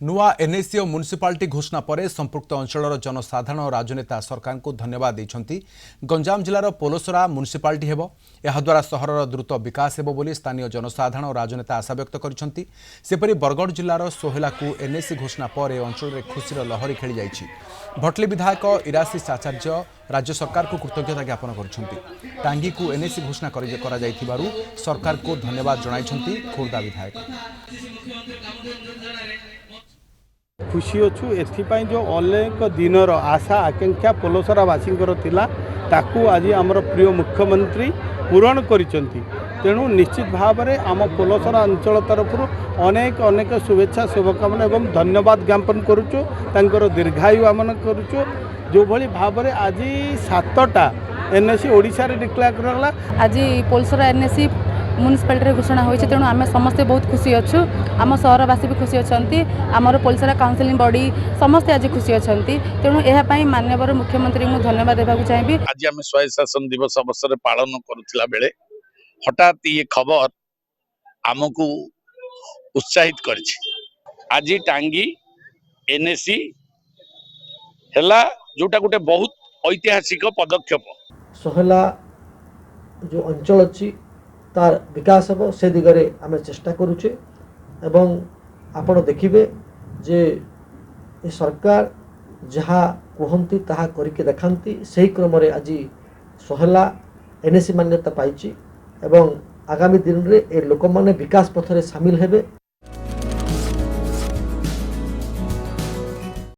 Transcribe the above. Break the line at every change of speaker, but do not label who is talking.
नुआ एनएसी और म्युनिसिपालिटी घोषणा पर संपुक्त अंचल जनसाधारण और राजनेता सरकार को धन्यवाद देते। गंजाम जिलार पोलोसरा म्युनिसिपालिटी हेब याद्वारा सहर द्रुत विकास हेब बोली स्थानीय जनसाधारण और राजनेता आशा व्यक्त करछंती। सेपरि बरगढ़ जिलार सोहेला को एनएसी घोषणा पर अंचल में खुशीर लहरी खेली जाइछि। भटली विधायक इराशिष आचार्य राज्य सरकार को कृतज्ञता ज्ञापन करछंती। टांगी को एनएसी घोषणा करा जाइथिबारु सरकार को धन्यवाद जणाइछंती खोर्धा विधायक।
खुशी अच्छु एथिपाई जो अनेक दिनर आशा आकांक्षा पोलोसरावासी ताकू आज आमर प्रिय मुख्यमंत्री पूरण करिसेंती। तेणु निश्चित भाव में आम पोलोसरा अंचल तरफ अनेक अनेक शुभेच्छा शुभकामना एवं धन्यवाद ज्ञापन करुचु। तांकर दीर्घायु आमन करुचु। जो भली भाव में आज 7टा एनएसी ओडिशा रे डिक्लेयर करला।
आज पोलोसरा एनएसी म्युनिसिपालिटी घोषणा होती। तेणु आम समस्ते बहुत खुशी अच्छु। आम सहरवासी भी खुशी अच्छा। आमर पोलोसरा काउंसिलिंग बॉडी समस्ते आज खुशी अच्छा। तेणु यह माननीय मुख्यमंत्री को धन्यवाद देवा चाहिए।
आज आम स्वायत्त शासन दिवस अवसर पालन करुला बेले हठात ये खबर आमको उत्साहित कर। आज टांगी एनएसी हैला जोटा गोटे बहुत ऐतिहासिक पदक्षेप।
सोहेला जो अंचल अच्छी तार विकास हम से दिगरे आम चेष्टा करुचे। एवं आपण देखिबे जे ए सरकार जहाँ कहती ताहा करके देखांती। सही क्रम रे आज सोहेला एनएसी मान्यता पाइछि एवं आगामी दिन रे ए लोक माने विकास पथरे शामिल हेबे।